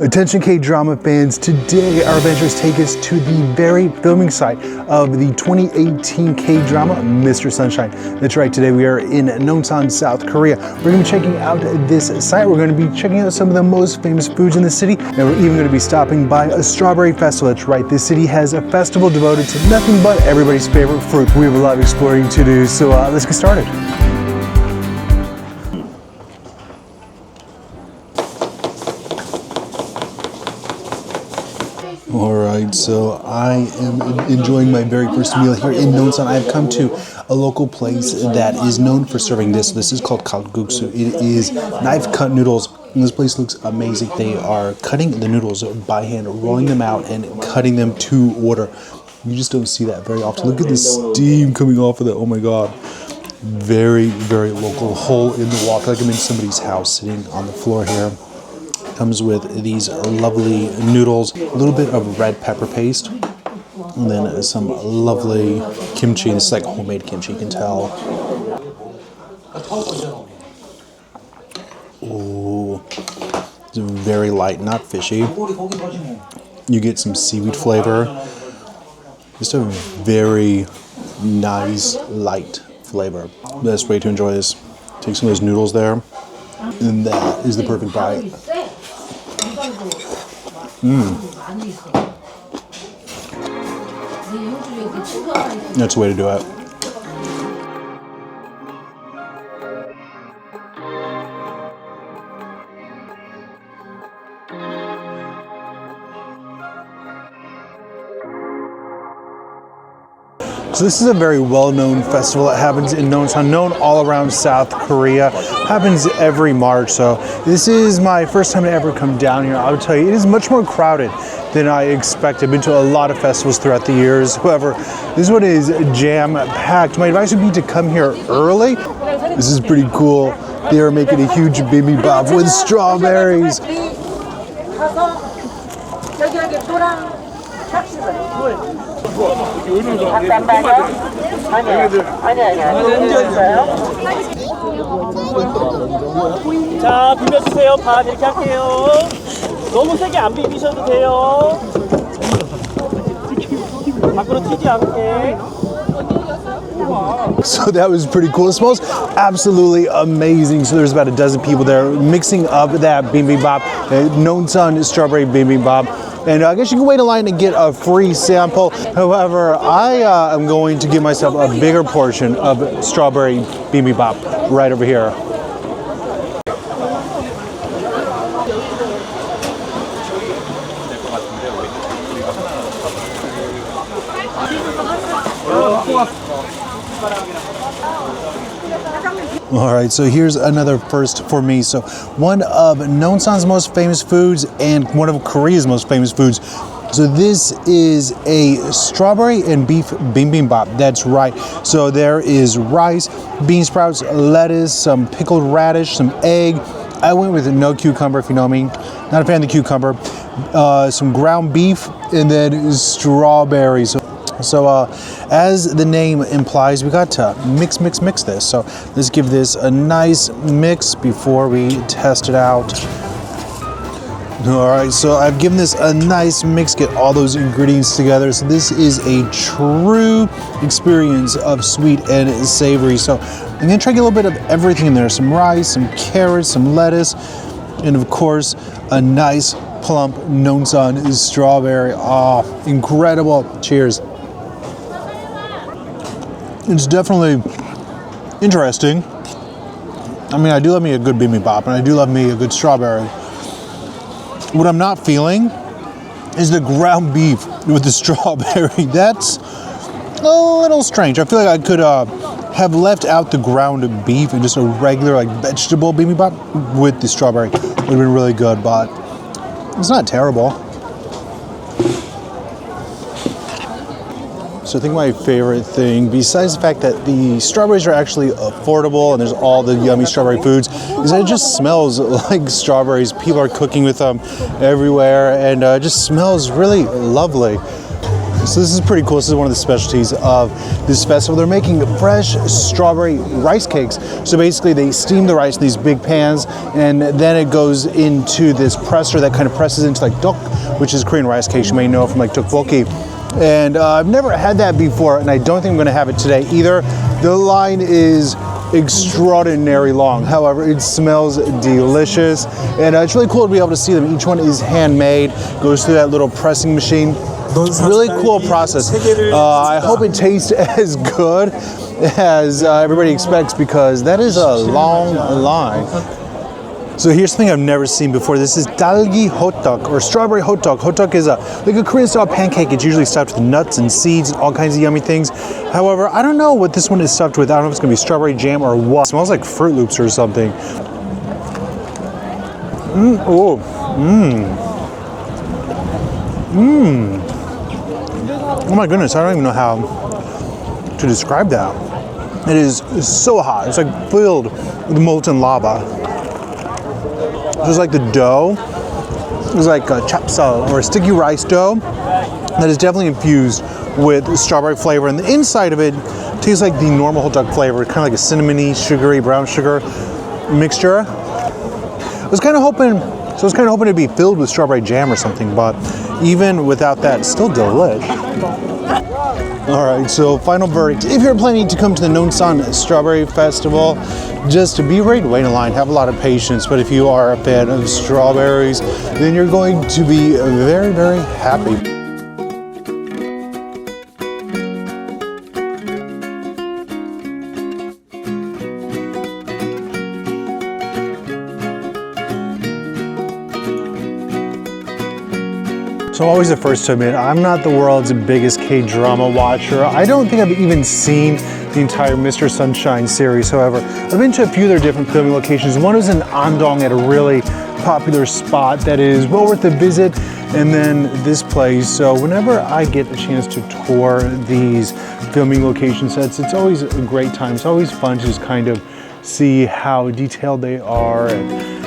Attention K-drama fans, today our adventures take us to the very filming site of the 2018 K-drama Mr. Sunshine. That's right, today we are in Nonsan, South Korea. We're going to be checking out this site. We're going to be checking out some of the most famous foods in the city, and we're even going to be stopping by a strawberry festival. That's right, this city has a festival devoted to nothing but everybody's favorite fruit. We have a lot of exploring to do, so let's get started. Alright, so I am enjoying my very first meal here in Nonsan. I've come to a local place that is known for serving this. This is called kalguksu. It is knife-cut noodles, and this place looks amazing. They are cutting the noodles by hand, rolling them out, and cutting them to order. You just don't see that very often. Look at the steam coming off of that. Oh my god. Very, very local. Hole in the wall. I feel like I'm in somebody's house sitting on the floor here. Comes with these lovely noodles, a little bit of red pepper paste, and then some lovely kimchi. This is like homemade kimchi, you can tell. Ooh, it's very light, not fishy. You get some seaweed flavor. Just a very nice, light flavor. Best way to enjoy this. Take some of those noodles there, and that is the perfect bite. That's the way to do it. So this is a very well-known festival that happens in Nonsan, known all around South Korea. Happens every March, so this is my first time to ever come down here. I would tell you, it is much more crowded than I expected. I've been to a lot of festivals throughout the years. However, this one is jam-packed. My advice would be to come here early. This is pretty cool. They are making a huge bibimbap with strawberries. 자, 비벼주세요. 밥 이렇게 할게요. 너무 세게 안 비비셔도 돼요. 밖으로 튀지 않게. So that was pretty cool. It smells absolutely amazing. So there's about a dozen people there mixing up that bibimbap, Nonsan Strawberry Bibimbap. And I guess you can wait in line and get a free sample. However, I am going to give myself a bigger portion of strawberry bibimbap right over here. All right, so here's another first for me. So one of Nonsan's most famous foods and one of Korea's most famous foods. So this is a strawberry and beef bibimbap. That's right. So there is rice, bean sprouts, lettuce, some pickled radish, some egg. I went with no cucumber, if you know me. Not a fan of the cucumber. Some ground beef, and then strawberries. So as the name implies, we got to mix this. So let's give this a nice mix before we test it out. All right, so I've given this a nice mix, get all those ingredients together. So this is a true experience of sweet and savory. So I'm gonna try to get a little bit of everything in there. Some rice, some carrots, some lettuce, and of course, a nice plump Nonsan strawberry. Oh, incredible. Cheers. It's definitely interesting. I mean, I do love me a good bibimbap, and I do love me a good strawberry. What I'm not feeling is the ground beef with the strawberry. That's a little strange. I feel like I could have left out the ground beef and just a regular like vegetable bibimbap with the strawberry. Would have been really good, but it's not terrible. So I think my favorite thing, besides the fact that the strawberries are actually affordable and there's all the yummy strawberry foods, is that it just smells like strawberries. People are cooking with them everywhere, and it just smells really lovely. So this is pretty cool. This is one of the specialties of this festival. They're making fresh strawberry rice cakes. So basically they steam the rice in these big pans, and then it goes into this presser that kind of presses into like tteok, which is Korean rice cakes you may know from like tteokbokki. And I've never had that before, and I don't think I'm gonna have it today either. The line is extraordinary long. However, it smells delicious, and it's really cool to be able to see them. Each one is handmade, goes through that little pressing machine. Really cool process. I hope it tastes as good as everybody expects, because that is a long line. So here's something I've never seen before. This is dalgi hotteok, or strawberry hotteok. Hotteok is like a Korean style pancake. It's usually stuffed with nuts and seeds and all kinds of yummy things. However, I don't know what this one is stuffed with. I don't know if it's gonna be strawberry jam or what. It smells like Fruit Loops or something. Oh my goodness, I don't even know how to describe that. It is so hot. It's like filled with molten lava. Just like the dough, it's like a chapsal or a sticky rice dough that is definitely infused with strawberry flavor, and the inside of it tastes like the normal hotteok flavor, kind of like a cinnamony, sugary, brown sugar mixture. I was kind of hoping to be filled with strawberry jam or something, but even without that, it's still delish. All right, so final verdict. If you're planning to come to the Nonsan Strawberry Festival, just be ready to wait in line, have a lot of patience. But if you are a fan of strawberries, then you're going to be very, very happy. So I'm always the first to admit, I'm not the world's biggest K-drama watcher. I don't think I've even seen the entire Mr. Sunshine series. However, I've been to a few of their different filming locations. One was in Andong at a really popular spot that is well worth a visit, and then this place. So whenever I get a chance to tour these filming location sets, it's always a great time. It's always fun to just kind of see how detailed they are, and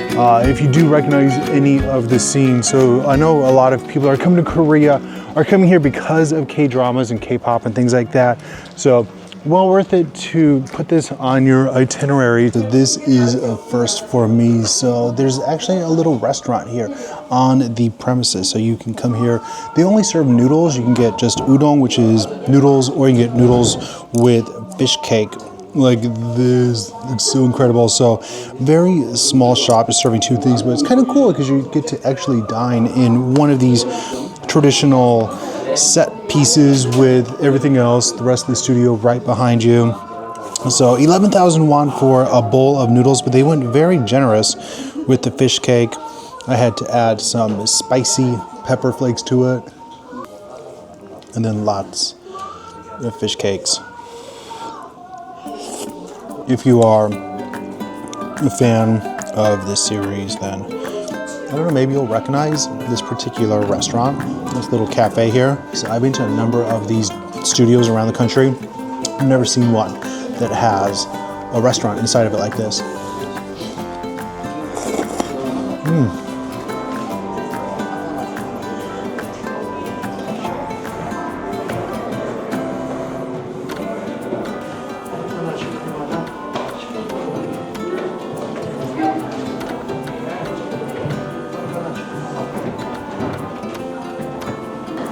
if you do recognize any of the scenes. So I know a lot of people are coming to Korea, are coming here because of K-dramas and K-pop and things like that. So well worth it to put this on your itinerary. So this is a first for me. So there's actually a little restaurant here on the premises. So you can come here. They only serve noodles. You can get just udon, which is noodles, or you can get noodles with fish cake. Like this, looks so incredible. So very small shop, is serving two things, but it's kind of cool because you get to actually dine in one of these traditional set pieces with everything else, the rest of the studio right behind you. So 11,000 won for a bowl of noodles, but they went very generous with the fish cake. I had to add some spicy pepper flakes to it, and then lots of fish cakes. If you are a fan of this series, then I don't know, maybe you'll recognize this particular restaurant, this little cafe here. So I've been to a number of these studios around the country. I've never seen one that has a restaurant inside of it like this.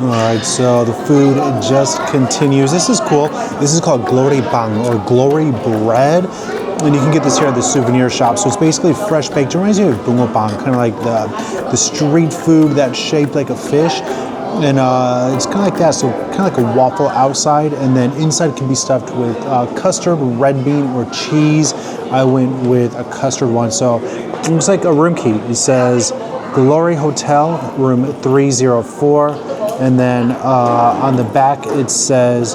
All right, so the food just continues. This is cool. This is called glory bang, or glory bread. And you can get this here at the souvenir shop. So it's basically fresh baked. It reminds me of bungeopang, kind of like the street food that's shaped like a fish. And it's kind of like that, so kind of like a waffle outside, and then inside can be stuffed with custard, red bean, or cheese. I went with a custard one, so it looks like a room key. It says Glory Hotel, room 304. And then on the back it says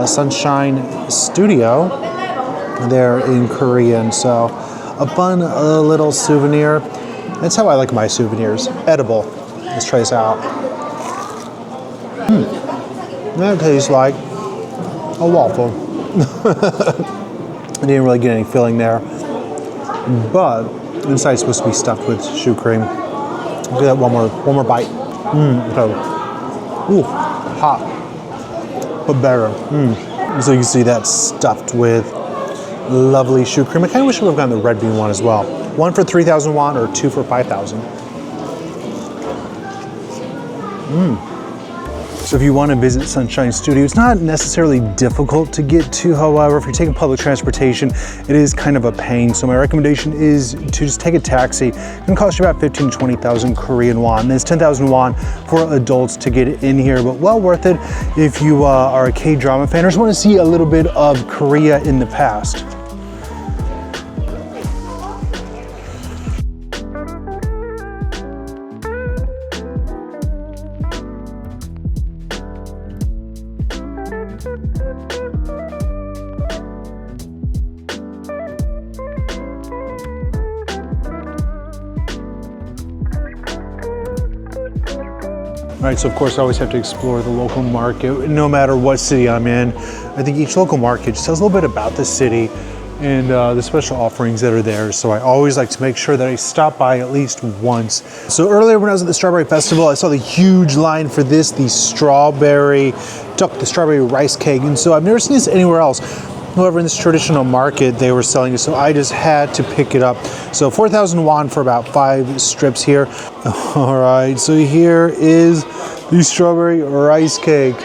Sunshine Studio there in Korean. So a fun little souvenir. That's how I like my souvenirs. Edible. Let's try this out. That tastes like a waffle. I didn't really get any filling there, but inside it's supposed to be stuffed with choux cream. I'll do that one more bite. Okay. Ooh. hot, but better. So you can see that's stuffed with lovely choux cream. I kind of wish I would have gotten the red bean one as well. One for 3,000 won or two for 5,000. So if you want to visit Sunshine Studio, it's not necessarily difficult to get to. However, if you're taking public transportation, it is kind of a pain. So my recommendation is to just take a taxi. It's gonna cost you about 15,000 to 20,000 Korean won. And it's 10,000 won for adults to get in here, but well worth it if you are a K-drama fan or just want to see a little bit of Korea in the past. All right, so of course I always have to explore the local market, no matter what city I'm in. I think each local market just tells a little bit about the city and the special offerings that are there. So I always like to make sure that I stop by at least once. So earlier when I was at the Strawberry Festival, I saw the huge line for this, the strawberry duck, the strawberry rice cake. And so I've never seen this anywhere else. However, in this traditional market, they were selling it, so I just had to pick it up. So 4,000 won for about 5 strips here. All right, so here is the strawberry rice cake.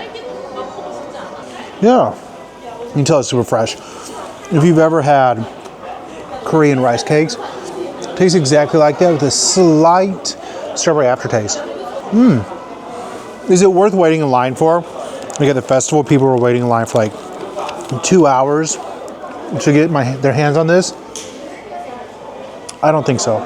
Yeah, you can tell it's super fresh. If you've ever had Korean rice cakes, it tastes exactly like that with a slight strawberry aftertaste. Is it worth waiting in line for? Like at the festival, people were waiting in line for like 2 hours to get their hands on this. I don't think so.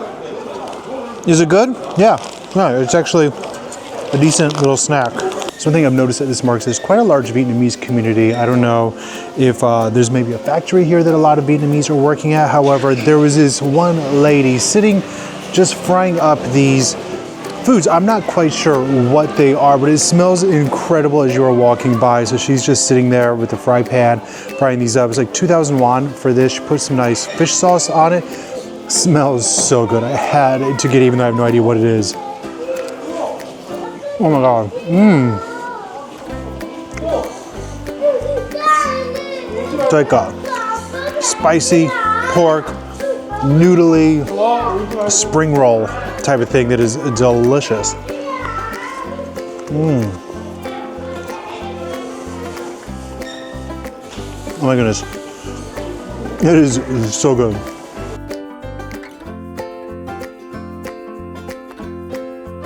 Is it good? Yeah, no, it's actually a decent little snack. So one thing I've noticed at this market is quite a large Vietnamese community. I don't know if there's maybe a factory here that a lot of Vietnamese are working at. However, there was this one lady sitting just frying up these foods. I'm not quite sure what they are, but it smells incredible as you are walking by. So she's just sitting there with the fry pan, frying these up. It's like 2,000 won for this. She put some nice fish sauce on it. Smells so good. I had to get even though I have no idea what it is. Oh my God. It's like a spicy pork, noodly spring roll type of thing that is delicious. Oh my goodness. It is so good.